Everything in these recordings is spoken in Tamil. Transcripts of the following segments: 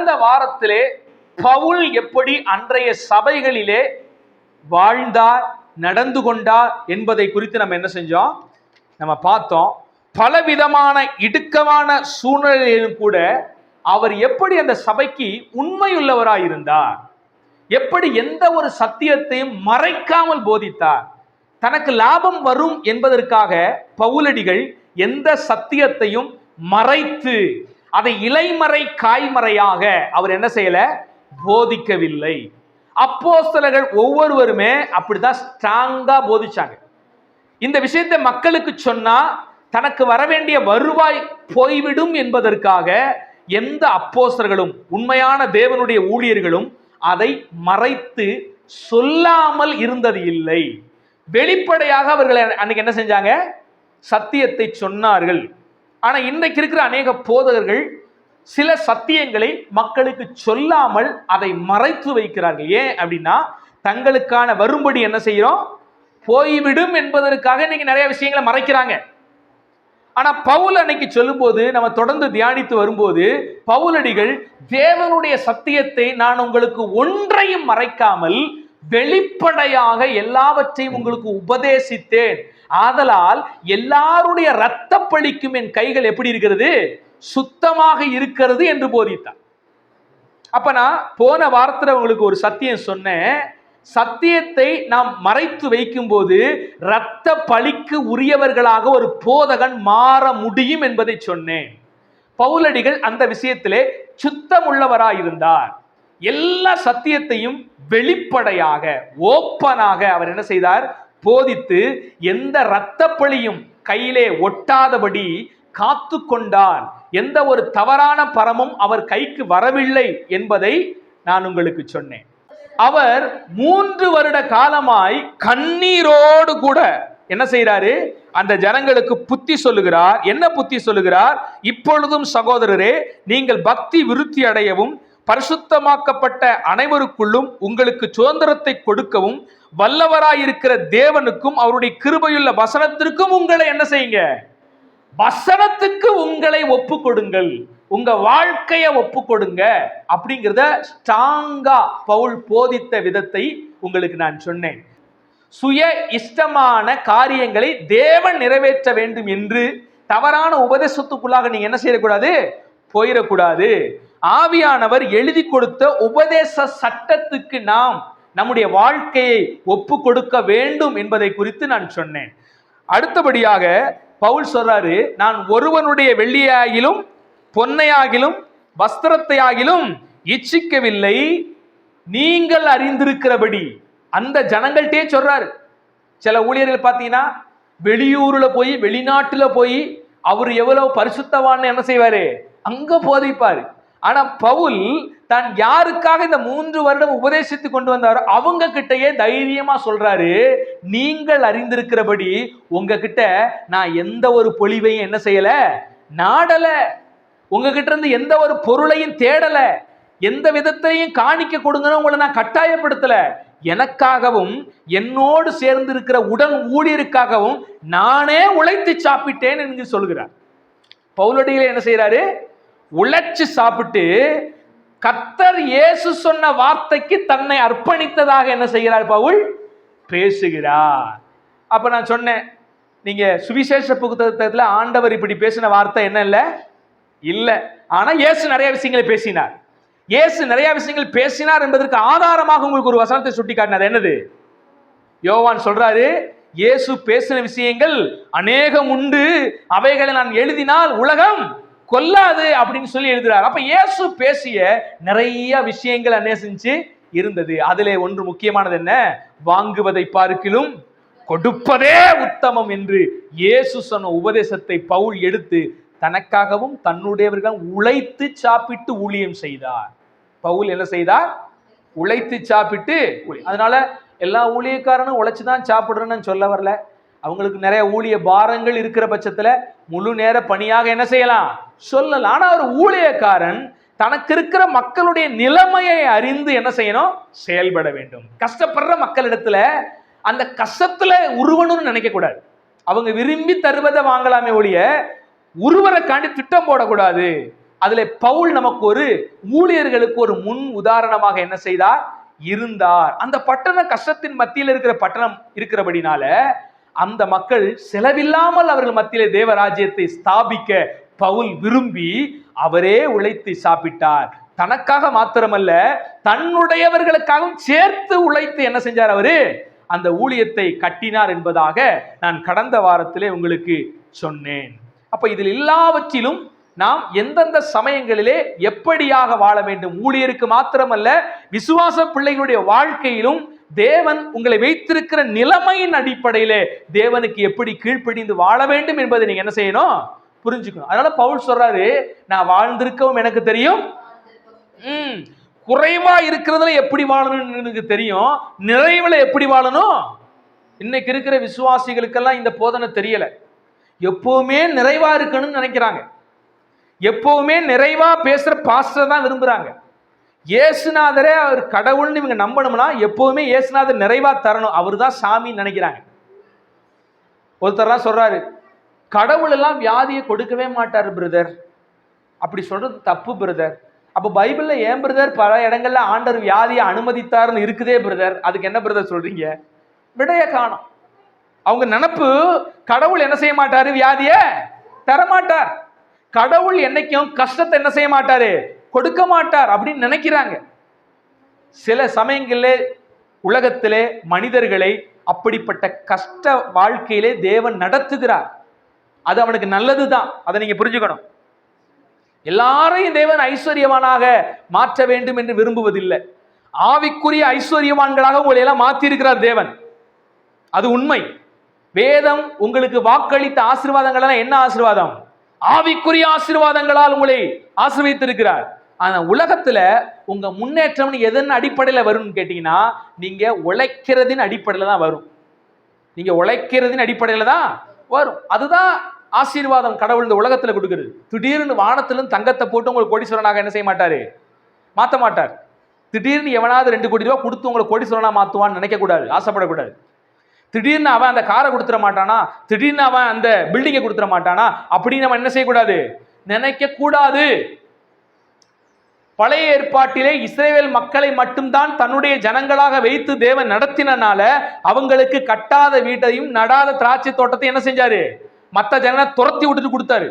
கடந்த வாரத்திலே பவுல் எப்படி அன்றைய சபைகளிலே வாழ்ந்தார், நடந்து கொண்டார் என்பதை குறித்து நம்ம என்ன செஞ்சோம், நம்ம பார்த்தோம். பலவிதமான இடுக்கமான சூழ்நிலையிலும் கூட அவர் எப்படி அந்த சபைக்கு உண்மையுள்ளவராயிருந்தார், எப்படி எந்த ஒரு சத்தியத்தையும் மறைக்காமல் போதித்தார். தனக்கு லாபம் வரும் என்பதற்காக பவுலடிகள் எந்த சத்தியத்தையும் மறைத்து அதை இலைமறை காய்மறையாக அவர் என்ன செய்யல, போதிக்கவில்லை. அப்போஸ்தலர்கள் ஒவ்வொருவருமே அப்படிதான் ஸ்ட்ராங்கா போதிச்சாங்க. இந்த விஷயத்தை மக்களுக்கு சொன்னா தனக்கு வரவேண்டிய வருவாய் போய்விடும் என்பதற்காக எந்த அப்போஸ்தலர்களும் உண்மையான தேவனுடைய ஊழியர்களும் அதை மறைத்து சொல்லாமல் இருந்தது இல்லை. வெளிப்படையாக அவர்கள் அன்னைக்கு என்ன செஞ்சாங்க, சத்தியத்தை சொன்னார்கள். ஆனா இன்னைக்கு இருக்கிற அநேக போதகர்கள் சில சத்தியங்களை மக்களுக்கு சொல்லாமல் அதை மறைத்து வைக்கிறார்கள். ஏன் அப்படின்னா தங்களுக்கான வரும்படி என்ன செய்யறோம், போய்விடும் என்பதற்காக இன்னைக்கு நிறைய விஷயங்களை மறைக்கிறாங்க. ஆனா பவுல் அன்னைக்கு சொல்லும் போது நம்ம தொடர்ந்து தியானித்து வரும்போது பவுலடிகள் தேவனுடைய சத்தியத்தை நான் உங்களுக்கு ஒன்றையும் மறைக்காமல் வெளிப்படையாக எல்லாவற்றையும் உங்களுக்கு உபதேசித்தேன், ஆதலால் எல்லாருடைய இரத்த பழிக்கும் என் கைகள் எப்படி இருக்கிறது, சுத்தமாக இருக்கிறது என்று போதித்தார். அப்ப நான் போன வாரத்தில் உங்களுக்கு ஒரு சத்தியம் சொன்னேன். சத்தியத்தை நாம் மறைத்து வைக்கும் போது இரத்த பழிக்கு உரியவர்களாக ஒரு போதகன் மாற முடியும் என்பதை சொன்னேன். பவுலடிகள் அந்த விஷயத்திலே சுத்தம் உள்ளவராயிருந்தார். எல்லா சத்தியத்தையும் வெளிப்படையாக ஓப்பனாக அவர் என்ன செய்தார், போதித்து எந்த இரத்த பழியும் கையிலே ஒட்டாதபடி காத்து கொண்டார். எந்த ஒரு தவறான பரமும் அவர் கைக்கு வரவில்லை என்பதை நான் உங்களுக்கு சொன்னேன். அவர் 3 வருட காலமாய் கண்ணீரோடு கூட என்ன செய்யறாரு, அந்த ஜனங்களுக்கு புத்தி சொல்லுகிறார். என்ன புத்தி சொல்லுகிறார், இப்பொழுதும் சகோதரரே நீங்கள் பக்தி விருத்தி அடையவும் பரிசுத்தமாக்கப்பட்ட அனைவருக்குள்ளும் உங்களுக்கு சுதந்திரத்தை கொடுக்கவும் வல்லவராயிருக்கிற தேவனுக்கும் அவருடைய கிருபையுள்ள வசனத்திற்கும் உங்களை என்ன செய்யுங்க, வசனத்துக்கு உங்களை ஒப்பு கொடுங்கள், உங்க வாழ்க்கையை ஒப்பு கொடுங்க அப்படிங்கிறத ஸ்ட்ராங்கா பவுல் போதித்த விதத்தை உங்களுக்கு நான் சொன்னேன். சுய இஷ்டமான காரியங்களை தேவன் நிறைவேற்ற வேண்டும் என்று தவறான உபதேசத்துக்குள்ளாக நீங்க என்ன செய்யக்கூடாது, போயிடக்கூடாது. ஆவியானவர் எழுதி கொடுத்த உபதேச சட்டத்துக்கு நாம் நம்முடைய வாழ்க்கையை ஒப்பு கொடுக்க வேண்டும் என்பதை குறித்து நான் சொன்னேன். அடுத்தபடியாக பவுல் சொல்றாரு, நான் ஒருவனுடைய வெள்ளியாகிலும் பொன்னையாகிலும் வஸ்திரத்தையாகிலும் இச்சிக்கவில்லை, நீங்கள் அறிந்திருக்கிறபடி. அந்த ஜனங்கள்டே சொல்றாரு. சில ஊழியர்கள் பார்த்தீங்கன்னா வெளியூர்ல போய் வெளிநாட்டுல போய் அவர் எவ்வளவு பரிசுத்தவான்னு என்ன செய்வாரு, அங்க போதிப்பாரு. ஆனா பவுல் தான் யாருக்காக இந்த 3 வருடம் உபதேசித்து கொண்டு வந்தாரோ அவங்க கிட்டயே தைரியமா சொல்றாரு, நீங்கள் அறிந்திருக்கிறபடி உங்ககிட்ட நான் எந்த ஒரு பொழிவையும் என்ன செய்யல, நாடல, உங்ககிட்ட இருந்து எந்த ஒரு பொருளையும் தேடல, எந்த விதத்தையும் காணிக்க கொடுங்கன்னு உங்களை நான் கட்டாயப்படுத்தல, எனக்காகவும் என்னோடு சேர்ந்து இருக்கிற உடன் ஊழியருக்காகவும் நானே உழைத்து சாப்பிட்டேன் என்று சொல்கிறார். பவுலடிகளை என்ன செய்யறாரு, உழைச்சு சாப்பிட்டு கர்த்தர் இயேசு சொன்ன வார்த்தைக்கு தன்னை அர்ப்பணித்ததாக என்ன செய்கிறார், பவுல் பேசுகிறார். அப்ப நான் சொன்னேன், நீங்க சுவிசேஷ புத்தகத்துல ஆண்டவர் இப்படி பேசின வார்த்தை என்ன இல்ல. ஆனா இயேசு நிறைய விஷயங்களை பேசினார். இயேசு நிறைய விஷயங்கள் பேசினார் என்பதற்கு ஆதாரமாக உங்களுக்கு ஒரு வசனத்தை சுட்டி காட்டினார். என்னது, யோவான் சொல்றாரு, இயேசு பேசின விஷயங்கள் அநேகம் உண்டு, அவைகளை நான் எழுதினால் உலகம் கொல்லாது அப்படின்னு சொல்லி எழுதுறார். அப்ப இயேசு பேசிய நிறைய விஷயங்கள் என்ன செஞ்சு இருந்தது. அதிலே ஒன்று முக்கியமானது என்ன, வாங்குவதை பார்க்கிலும் கொடுப்பதே உத்தமம் என்று இயேசு சொன்ன உபதேசத்தை பவுல் எடுத்து தனக்காகவும் தன்னுடையவர்கள் உழைத்து சாப்பிட்டு ஊழியம் செய்தார். பவுல் என்ன செய்தார், உழைத்து சாப்பிட்டு. அதனால எல்லா ஊழியக்காரனும் உழைச்சுதான் சாப்பிடுறேன்னு சொல்ல வரல. அவங்களுக்கு நிறைய ஊழிய பாரங்கள் இருக்கிற பட்சத்துல முழு நேர பணியாக என்ன செய்யலாம், சொல்லலாம். ஆனா ஒரு ஊழியக்காரன் தனக்கு இருக்கிற மக்களுடைய நிலைமையை அறிந்து என்ன செய்யணும், செயல்பட வேண்டும். கஷ்டப்படுற மக்களிடத்துல அந்த கஷ்டத்துல உருவணும்னு நினைக்க கூடாது. அவங்க விரும்பி தருவதை வாங்கலாமே ஒழிய உருவரை காண்டி திட்டம் போடக்கூடாது. அதுல பவுல் நமக்கு ஒரு ஊழியர்களுக்கு ஒரு முன் உதாரணமாக என்ன செய்தார் இருந்தார். அந்த பட்டணம் கஷ்டத்தின் மத்தியில் இருக்கிற பட்டணம் இருக்கிறபடினால அந்த மக்கள் செலவில்லாமல் அவர்கள் மத்தியிலே தேவராஜ்யத்தை ஸ்தாபிக்க பவுல் விரும்பி அவரே உழைத்து சாப்பிட்டார். தனக்காக மாத்திரமல்ல, தன்னுடையவர்களுக்காகவும் சேர்த்து உழைத்து என்ன செஞ்சார் அவரு அந்த ஊழியத்தை கட்டினார் என்பதாக நான் கடந்த வாரத்திலே உங்களுக்கு சொன்னேன். அப்ப இதில் எல்லாவற்றிலும் நாம் எந்தெந்த சமயங்களிலே எப்படியாக வாழ வேண்டும், ஊழியருக்கு மாத்திரமல்ல விசுவாச பிள்ளைகளுடைய வாழ்க்கையிலும் தேவன் உங்களை வைத்திருக்கிற நிலைமையின் அடிப்படையிலே தேவனுக்கு எப்படி கீழ்ப்படிந்து வாழ வேண்டும் என்பதை நீங்க என்ன செய்யணும், புரிஞ்சுக்கணும். அதனால பவுல் சொல்றாரு, நான் வாழ்ந்திருக்கவும் எனக்கு தெரியும், குறைவா இருக்கிறதுல எப்படி வாழணும்னு எனக்கு தெரியும், நிறைவுல எப்படி வாழணும். இன்னைக்கு இருக்கிற விசுவாசிகளுக்கெல்லாம் இந்த போதனை தெரியல. எப்பவுமே நிறைவா இருக்கணும்னு நினைக்கிறாங்க. எப்பவுமே நிறைவா பேசுற பாஸ்டர் தான் விரும்புறாங்க. இயேசுநாதரே அவர் கடவுள்னு இவங்க நம்பணும்னா எப்பவுமே இயேசுநாதர் நிறைவா தரணும், அவர் தான் சாமின்னு நினைக்கிறாங்க. ஒருத்தர் சொல்றாரு, கடவுள் எல்லாம் வியாதியை கொடுக்கவே மாட்டார் பிரதர். அப்படி சொல்றது தப்பு பிரதர். அப்ப பைபிள்ல ஏன் பிரதர் பல இடங்கள்ல ஆண்டவர் வியாதியை அனுமதித்தார்னு இருக்குதே பிரதர், அதுக்கு என்ன பிரதர் சொல்றீங்க? விடைய காணும். அவங்க நினைப்பு கடவுள் என்ன செய்ய மாட்டாரு, வியாதிய தரமாட்டார். கடவுள் என்னைக்கும் கஷ்டத்தை என்ன செய்ய மாட்டாரு, கொடுக்க மாட்டார் அப்படின்னு நினைக்கிறாங்க. சில சமயங்களிலே உலகத்திலே மனிதர்களை அப்படிப்பட்ட கஷ்ட வாழ்க்கையிலே தேவன் நடத்துகிறார். அது அவனுக்கு நல்லதுதான், அதை நீங்க புரிஞ்சுக்கணும். எல்லாரையும் தேவன் ஐஸ்வர்யவானாக மாற்ற வேண்டும் என்று விரும்புவதில்லை. ஆவிக்குரிய ஐஸ்வர்யவான்களாக உங்களை எல்லாம் மாற்றி இருக்கிறார் தேவன், அது உண்மை. வேதம் உங்களுக்கு வாக்களித்த ஆசீர்வாதங்கள் எல்லாம் என்ன ஆசீர்வாதம்? ஆவிக்குரிய ஆசீர்வாதங்களால் உங்களை ஆசீர்வதித்திருக்கிறார். ஆனா உலகத்துல உங்க முன்னேற்றம் எதன் அடிப்படையில வரும்னு கேட்டீங்கன்னா, நீங்க உழைக்கிறதின் அடிப்படையில தான் வரும். நீங்க உழைக்கிறதின் அடிப்படையில தான் வரும். அதுதான் ஆசீர்வாதம் கடவுள் இந்த உலகத்துல கொடுக்கிறது. திடீர்னு வானத்திலும் தங்கத்தை போட்டு உங்களுக்கு கோடீஸ்வரனாக என்ன செய்ய மாட்டாரு, மாற்ற மாட்டார். திடீர்னு எவனாவது 2 கோடி ரூபாய் கொடுத்து உங்களை கோடீஸ்வரனா மாத்துவான்னு நினைக்க கூடாது, ஆசைப்படக்கூடாது. திடீர்னு அவன் அந்த காரை கொடுத்துட மாட்டானா, திடீர்னு அவன் அந்த பில்டிங்கை கொடுத்துட மாட்டானா அப்படின்னு நம்ம என்ன செய்யக்கூடாது, நினைக்க கூடாது. பழைய ஏற்பாட்டிலே இஸ்ரவேல் மக்களை மட்டும்தான் தன்னுடைய ஜனங்களாக வைத்து தேவன் நடத்தினால அவங்களுக்கு கட்டாத வீட்டையும் நடாத திராட்சை தோட்டத்தை என்ன செஞ்சாரு, மற்ற ஜனங்களை துரத்தி விட்டுட்டு கொடுத்தாரு.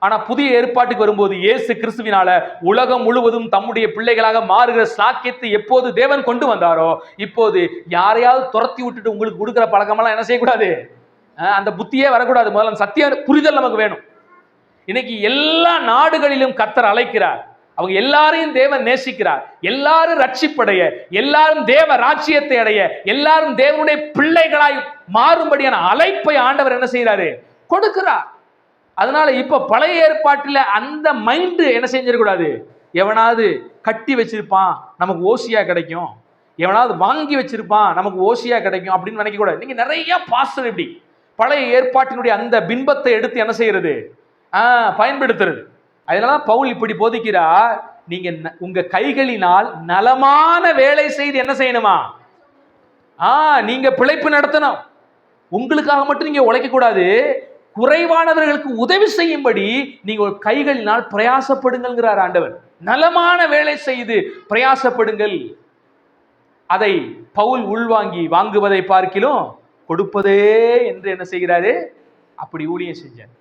ஆனா புதிய ஏற்பாட்டுக்கு வரும்போது இயேசு கிறிஸ்துவினால உலகம் முழுவதும் தம்முடைய பிள்ளைகளாக மாறுகிற சாக்கியத்தை எப்போது தேவன் கொண்டு வந்தாரோ, இப்போது யாரையாவது துரத்தி விட்டுட்டு உங்களுக்கு கொடுக்குற பழக்கமெல்லாம் என்ன செய்யக்கூடாது, அந்த புத்தியே வரக்கூடாது. முதல்ல சத்திய புரிதல் நமக்கு வேணும். இன்னைக்கு எல்லா நாடுகளிலும் கர்த்தர் அழைக்கிறார். அவங்க எல்லாரையும் தேவன் நேசிக்கிறார். எல்லாரும் ரட்சிப்படைய, எல்லாரும் தேவ ராஜ்யத்தை அடைய, எல்லாரும் தேவனுடைய பிள்ளைகளாய் மாறும்படியான அழைப்பை ஆண்டவர் என்ன செய்யறாரு, கொடுக்கிறார். அதனால இப்ப பழைய ஏற்பாட்டில் அந்த மைண்ட் என்ன செஞ்சிடக்கூடாது, எவனாவது கட்டி வச்சிருப்பான் நமக்கு ஓசியா கிடைக்கும், எவனாவது வாங்கி வச்சிருப்பான் நமக்கு ஓசியா கிடைக்கும் அப்படின்னு நினைக்க கூடாது. நீங்க நிறைய பாஸ்டர் இப்படி பழைய ஏற்பாட்டினுடைய அந்த பிம்பத்தை எடுத்து என்ன செய்யறது, பயன்படுத்துறது. அதனால பவுல் இப்படி போதிக்கிறார், நீங்க உங்க கைகளினால் நலமான வேலை செய்து என்ன செய்யணுமா, நீங்க பிழைப்பு நடத்தணும். உங்களுக்காக மட்டும் நீங்க உழைக்க கூடாது, குறைவானவர்களுக்கு உதவி செய்யும்படி நீங்க கைகளினால் பிரயாசப்படுங்கிறார் ஆண்டவர். நலமான வேலை செய்து பிரயாசப்படுங்கள். அதை பவுல் உள்வாங்கி வாங்குவதை பார்க்கிலும் கொடுப்பதே என்று என்ன செய்கிறாரு, அப்படி ஊழியம் செஞ்சார்.